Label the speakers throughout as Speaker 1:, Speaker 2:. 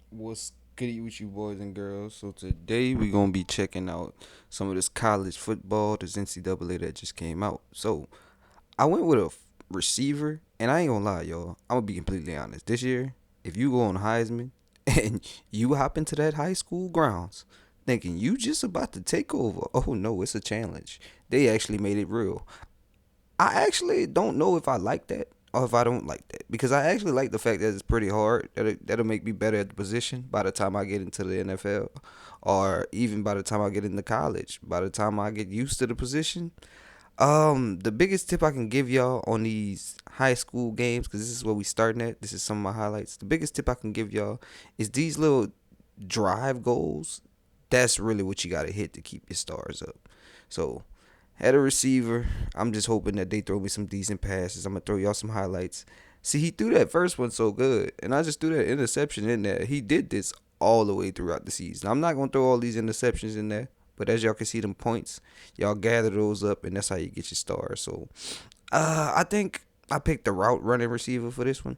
Speaker 1: What's good with you boys and girls? So today we're gonna be checking out some of this college football, this NCAA that just came out. So I went with a receiver, and I ain't gonna lie, y'all. I'm gonna be completely honest. This year, if you go on Heisman and you hop into that high school grounds thinking you just about to take over, oh no, it's a challenge. They actually made it real. I actually don't know if I like that or if I don't like that because I actually like the fact that it's pretty hard. That'll make me better at the position by the time I get into the NFL, or even by the time I get into college. By the time I get used to the position, the biggest tip I can give y'all on these high school games, because this is where we starting at. This is some of my highlights. The biggest tip I can give y'all is these little drive goals. That's really what you gotta hit to keep your stars up. So had a receiver. I'm just hoping that they throw me some decent passes. I'm gonna throw y'all some highlights. See, he threw that first one so good, and I just threw that interception in there. He did this all the way throughout the season. I'm not gonna throw all these interceptions in there, but as y'all can see them points, y'all gather those up, and that's how you get your stars. So, I think I picked the route running receiver for this one.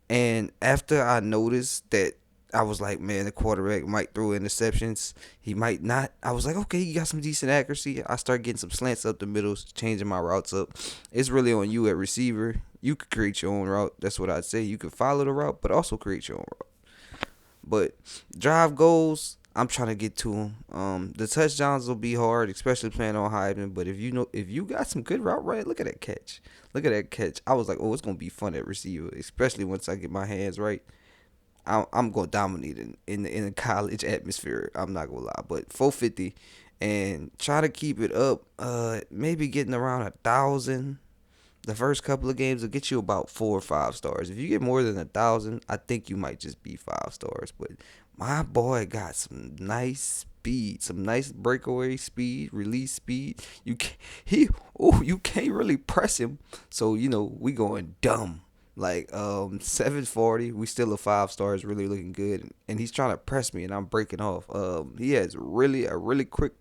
Speaker 1: And after I noticed that, I was like, man, the quarterback might throw interceptions. He might not. I was like, okay, he got some decent accuracy. I start getting some slants up the middle, changing my routes up. It's really on you at receiver. You could create your own route. That's what I'd say. You could follow the route, but also create your own route. But drive goals, I'm trying to get to them. The touchdowns will be hard, especially playing on Heisman. But if you got some good route right, look at that catch. Look at that catch. I was like, oh, it's gonna be fun at receiver, especially once I get my hands right. I'm gonna dominate in the college atmosphere. I'm not gonna lie, but 450 and try to keep it up. Maybe getting around 1,000. The first couple of games will get you about 4 or 5 stars. If you get more than 1,000, I think you might just be 5 stars. But my boy got some nice speed, some nice breakaway speed, release speed. You can't really press him. So we going dumb. Like 740, we still a 5 stars, really looking good, and he's trying to press me, and I'm breaking off. He has a really quick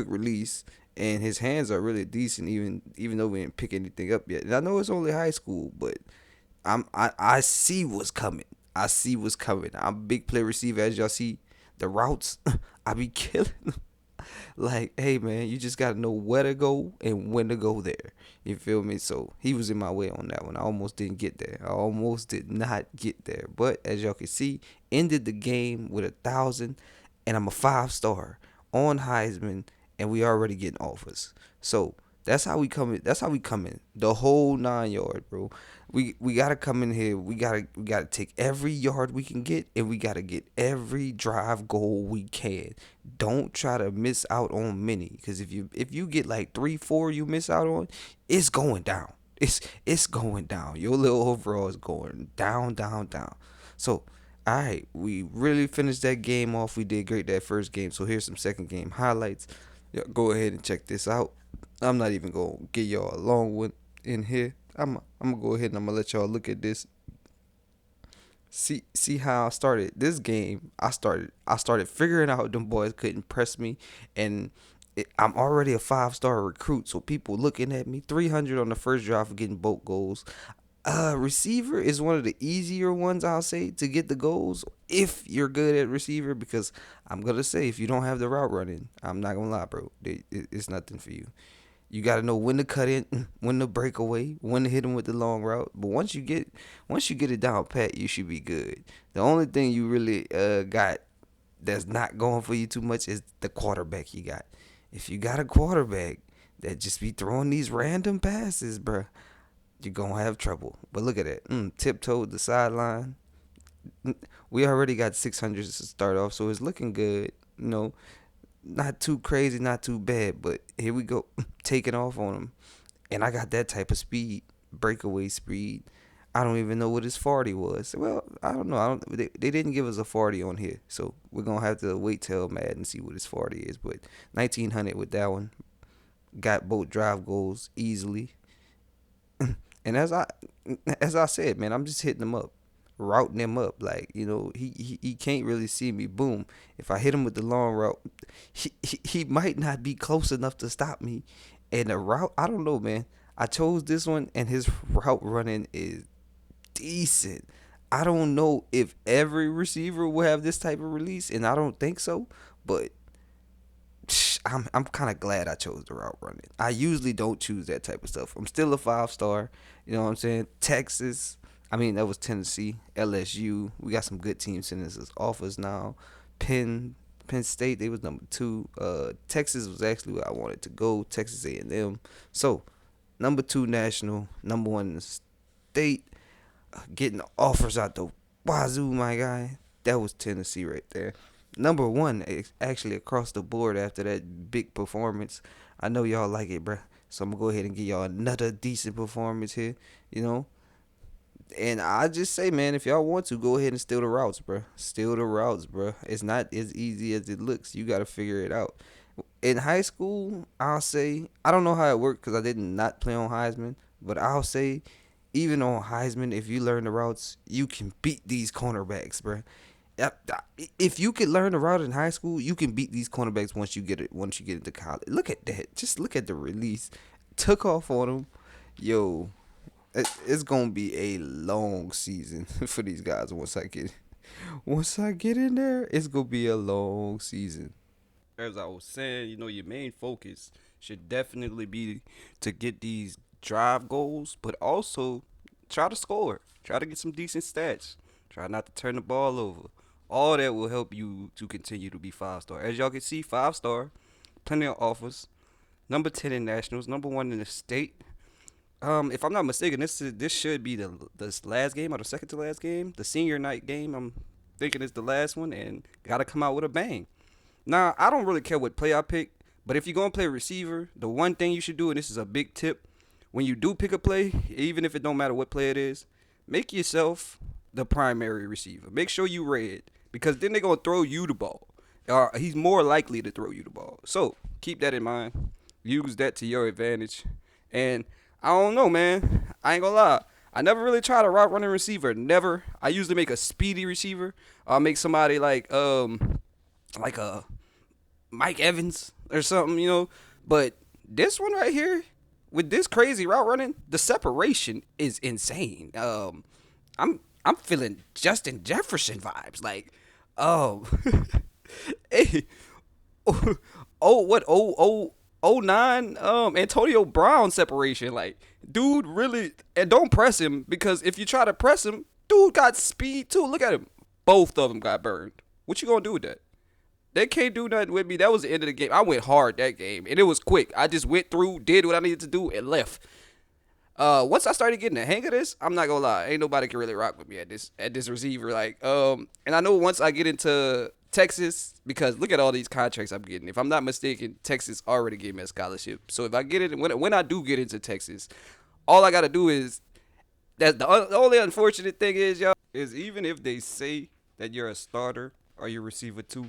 Speaker 1: release, and his hands are really decent, even though we didn't pick anything up yet. And I know it's only high school, but I see what's coming. I see what's coming. I'm a big play receiver, as y'all see the routes. I be killing them. Like, hey man, you just gotta know where to go and when to go there. You feel me? So he was in my way on that one. I almost didn't get there. I almost did not get there. But as y'all can see, ended the game with 1,000, and I'm a 5 star on Heisman, and we already getting offers. So that's how we come in. That's how we come in. The whole 9 yard, bro. We gotta come in here. We gotta take every yard we can get, and we gotta get every drive goal we can. Don't try to miss out on many, because if you get like 3, 4, you miss out on, it's going down. It's going down. Your little overall is going down, down, down. So, all right, we really finished that game off. We did great that first game. So here's some second game highlights. Yeah, go ahead and check this out. I'm not even gonna give y'all a long one in here. I'm gonna go ahead and I'm gonna let y'all look at this. See how I started this game. I started figuring out them boys couldn't press me, and I'm already a 5 star recruit. So people looking at me, 300 on the first drive for getting both goals. Receiver is one of the easier ones, I'll say, to get the goals if you're good at receiver, because I'm gonna say, if you don't have the route running, I'm not gonna lie, bro, it's nothing for you. You got to know when to cut in, when to break away, when to hit them with the long route. But once you get it down pat, you should be good. The only thing you really got that's not going for you too much is the quarterback you got. If you got a quarterback that just be throwing these random passes, bruh, you're gonna have trouble. But look at that, tiptoed the sideline. We already got 600 to start off, so it's looking good. You know, not too crazy, not too bad, but here we go, taking off on him. And I got that type of speed, breakaway speed. I don't even know what his 40 was. Well, I don't know. They didn't give us a 40 on here, so we're gonna have to wait till Madden and see what his 40 is. But 1900 with that one, got both drive goals easily. And as I said, man, I'm just hitting him up, routing him up. Like, he can't really see me. Boom. If I hit him with the long route, he might not be close enough to stop me. And the route, I don't know, man. I chose this one, and his route running is decent. I don't know if every receiver will have this type of release, and I don't think so. But I'm kind of glad I chose the route running. I usually don't choose that type of stuff. I'm still a 5 star. You know what I'm saying? Texas. I mean, that was Tennessee, LSU. We got some good teams sending us offers now. Penn, Penn State. They was number 2. Texas was actually where I wanted to go. Texas A&M. So number 2 national, number 1 in the state. Getting offers out the wazoo, my guy. That was Tennessee right there. Number 1 actually across the board after that big performance. I know y'all like it, bruh. So I'm gonna go ahead and give y'all another decent performance here, you know. And I just say, man, if y'all want to, go ahead and steal the routes, bruh. Steal the routes, bruh. It's not as easy as it looks. You gotta figure it out. In high school, I'll say I don't know how it worked because I did not play on Heisman, but I'll say even on Heisman, if you learn the routes, you can beat these cornerbacks, bruh. If you could learn the route in high school, you can beat these cornerbacks once you get it. Once you get into college, look at that. Just look at the release. Took off on them, yo. It's gonna be a long season for these guys once I get in there. It's gonna be a long season. As I was saying, your main focus should definitely be to get these drive goals, but also try to score. Try to get some decent stats. Try not to turn the ball over. All that will help you to continue to be 5 star. As y'all can see, 5 star, plenty of offers. Number 10 in nationals, number 1 in the state. If I'm not mistaken, this should be the last game or the second to last game, the senior night game. I'm thinking it's the last one, and gotta come out with a bang. Now, I don't really care what play I pick, but if you're going to play receiver, the one thing you should do, and this is a big tip, when you do pick a play, even if it don't matter what play it is, make yourself the primary receiver. Make sure you red, because then they're going to throw you the ball. Or he's more likely to throw you the ball. So keep that in mind. Use that to your advantage. And I don't know, man. I ain't going to lie. I never really tried a route running receiver. Never. I usually make a speedy receiver. I'll make somebody like a Mike Evans or something, But this one right here, with this crazy route running, the separation is insane. I'm feeling Justin Jefferson vibes. Like, oh, hey, what, '09 Antonio Brown separation. Like, dude, really, and don't press him, because if you try to press him, dude got speed too. Look at him. Both of them got burned. What you gonna do with that? They can't do nothing with me. That was the end of the game. I went hard that game, and it was quick. I just went through, did what I needed to do, and left. Once I started getting the hang of this, I'm not gonna lie, ain't nobody can really rock with me at this receiver. Like, and I know once I get into Texas, because look at all these contracts I'm getting. If I'm not mistaken, Texas already gave me a scholarship. So if I get it, when I do get into Texas, all I gotta do is that the only unfortunate thing is, y'all, is even if they say that you're a starter or you're receiver 2,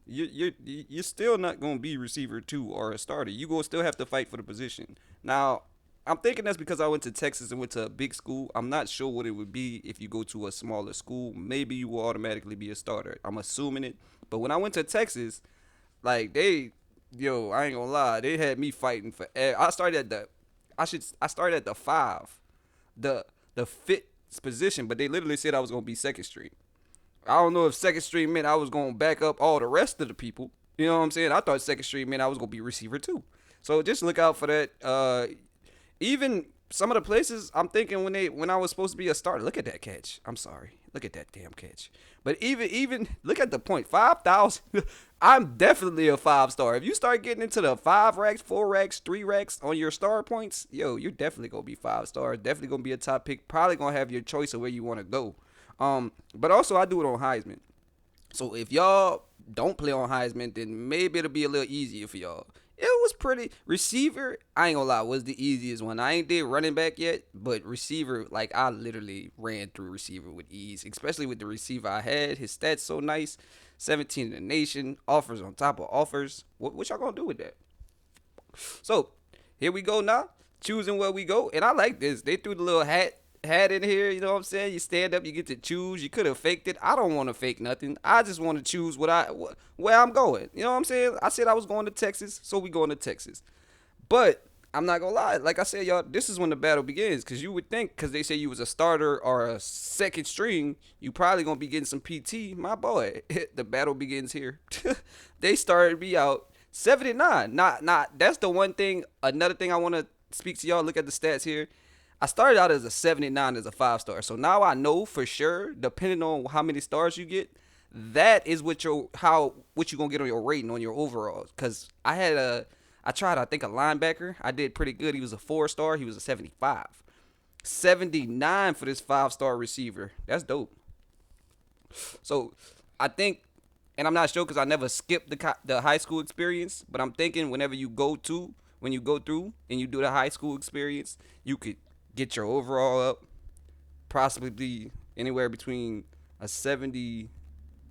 Speaker 1: you're still not gonna be receiver 2 or a starter. You gonna still have to fight for the position. Now, I'm thinking that's because I went to Texas and went to a big school. I'm not sure what it would be if you go to a smaller school. Maybe you will automatically be a starter. I'm assuming it. But when I went to Texas, like I ain't gonna lie, they had me fighting for. I started at the 5, the fifth position, but they literally said I was gonna be second string. I don't know if second string meant I was gonna back up all the rest of the people. You know what I'm saying? I thought second string meant I was gonna be receiver 2. So just look out for that. Even some of the places I'm thinking when I was supposed to be a starter. Look at that catch. I'm sorry. Look at that damn catch. But even look at the point. 5,000. I'm definitely a 5 star. If you start getting into the 5 racks, 4 racks, 3 racks on your star points, yo, you're definitely gonna be 5 star. Definitely gonna be a top pick. Probably gonna have your choice of where you want to go. But also I do it on Heisman. So if y'all don't play on Heisman, then maybe it'll be a little easier for y'all. It was pretty receiver. I ain't gonna lie, was the easiest one. I ain't did running back yet, but receiver, like I literally ran through receiver with ease, especially with the receiver I had. His stats so nice, 17 in the nation, offers on top of offers. What y'all gonna do with that? So here we go now, choosing where we go, and I like this. They threw the little hat in here. You know what I'm saying? You stand up, you get to choose. You could have faked it. I don't want to fake nothing. I just want to choose where I'm going. You know what I'm saying? I said I was going to Texas, so we going to Texas. But I'm not gonna lie. Like I said, y'all, this is when the battle begins. Cause you would think, cause they say you was a starter or a second string, you probably gonna be getting some PT. My boy, the battle begins here. They started me out 79. Not. That's the one thing. Another thing I want to speak to y'all. Look at the stats here. I started out as a 79 as a 5 star. So now I know for sure, depending on how many stars you get, that is what you gonna get on your rating on your overall. Cause I tried, I think, a linebacker. I did pretty good. He was a 4 star. He was a 75. 79 for this 5 star receiver. That's dope. So I think, and I'm not sure because I never skipped the high school experience, but I'm thinking when you go through and you do the high school experience, you could get your overall up, possibly anywhere between a 70,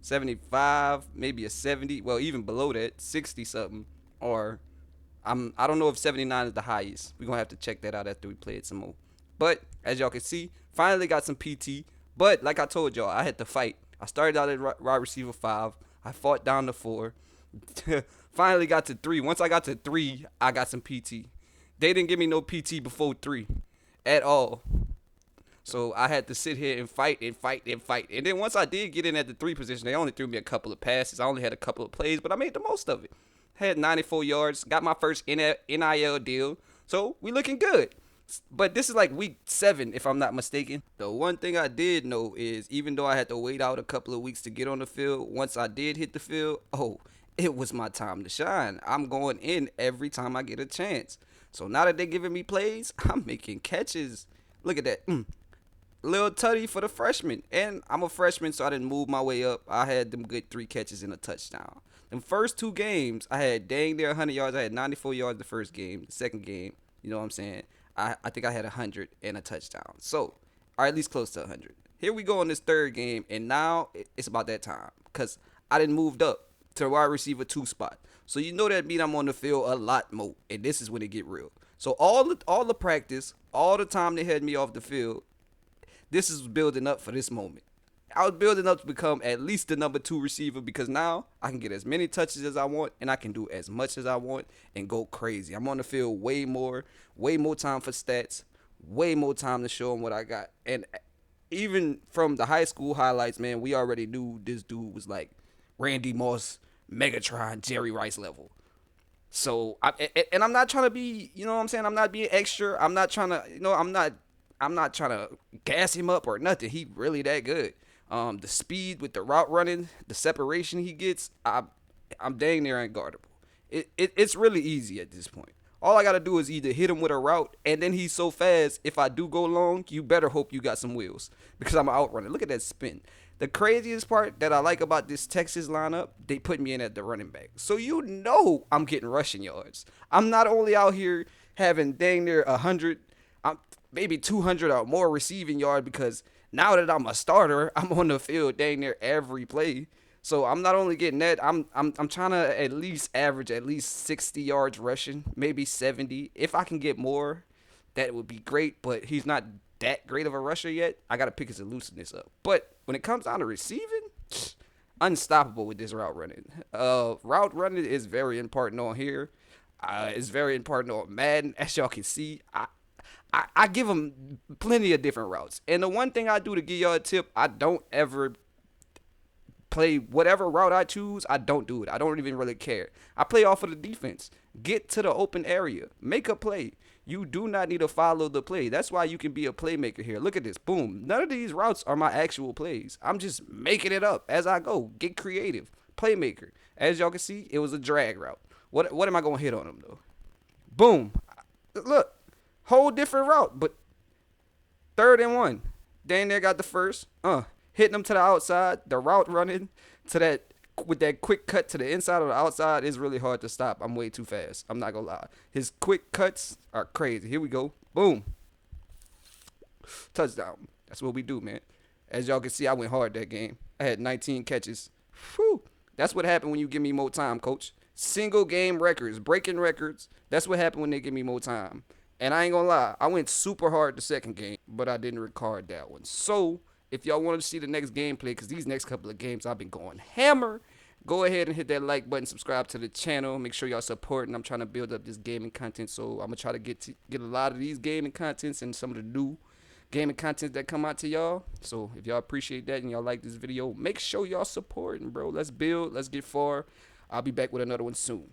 Speaker 1: 75, maybe a 70, well, even below that, 60 something, or I don't know if 79 is the highest. We're gonna have to check that out after we play it some more. But as y'all can see, finally got some PT. But like I told y'all, I had to fight. I started out at wide receiver 5. I fought down to 4. Finally got to 3. Once I got to 3, I got some PT. They didn't give me no PT before 3 at all. So I had to sit here and fight and fight and fight. And then once I did get in at the 3 position, they only threw me a couple of passes. I only had a couple of plays, but I made the most of it. Had 94 yards, got my first NIL deal. So we looking good. But this is like week 7, if I'm not mistaken. The one thing I did know is even though I had to wait out a couple of weeks to get on the field, once I did hit the field, it was my time to shine. I'm going in every time I get a chance. So now that they're giving me plays, I'm making catches. Look at that. Lil Tutty for the freshman. And I'm a freshman, so I didn't move my way up. I had them good 3 catches and a touchdown. The first 2 games, I had dang near 100 yards. I had 94 yards the first game. The second game, you know what I'm saying? I think I had 100 and a touchdown. So, or at least close to 100. Here we go in this third game, and now it's about that time. Because I didn't moved up to the wide receiver 2 spot. So you know that means I'm on the field a lot more. And this is when it get real. So all the practice, all the time they had me off the field, this is building up for this moment. I was building up to become at least the number 2 receiver because now I can get as many touches as I want and I can do as much as I want and go crazy. I'm on the field way more time for stats, way more time to show them what I got. And even from the high school highlights, man, we already knew this dude was like Randy Moss, Megatron, Jerry Rice level. So, and I'm not trying to be, you know what I'm saying? I'm not being extra. I'm not trying to, I'm not trying to gas him up or nothing. He really that good. The speed with the route running, the separation he gets, I'm dang near unguardable. It's really easy at this point. All I gotta do is either hit him with a route, and then he's so fast. If I do go long, you better hope you got some wheels because I'm outrunning. Look at that spin. The craziest part that I like about this Texas lineup, they put me in at the running back, so you know I'm getting rushing yards. I'm not only out here having dang near 100, I'm maybe 200 or more receiving yard because now that I'm a starter, I'm on the field dang near every play. So I'm not only getting that, I'm trying to at least average at least 60 yards rushing, maybe 70. If I can get more, that would be great. But he's not that great of a rusher yet. I gotta pick his elusiveness up. But when it comes down to receiving, unstoppable with this route running. Route running is very important on here. It's very important on Madden, as y'all can see. I give them plenty of different routes. And the one thing I do to give y'all a tip, I don't ever play whatever route I choose. I don't do it. I don't even really care. I play off of the defense. Get to the open area. Make a play. You do not need to follow the play. That's why you can be a playmaker here. Look at this. Boom. None of these routes are my actual plays. I'm just making it up as I go. Get creative. Playmaker. As y'all can see, it was a drag route. What am I going to hit on him, though? Boom. Look. Whole different route, but 3rd and 1. Dang near got the first. Hitting them to the outside. The route running to that with that quick cut to the inside or the outside is really hard to stop. I'm way too fast. I'm not gonna lie. His quick cuts are crazy. Here we go. Boom. Touchdown. That's what we do, man. As y'all can see, I went hard that game. I had 19 catches. Whew. That's what happened when you give me more time, coach. Single game records, breaking records. That's what happened when they give me more time. And I ain't gonna lie, I went super hard the second game, but I didn't record that one. So, if y'all want to see the next gameplay, because these next couple of games I've been going hammer,
Speaker 2: Go ahead and hit that like button, subscribe to the channel. Make sure y'all supporting. I'm trying to build up this gaming content, so I'm gonna try to get a lot of these gaming contents and some of the new gaming content that come out to y'all. So if y'all appreciate that and y'all like this video, make sure y'all supporting, bro. Let's build. Let's get far. I'll be back with another one soon.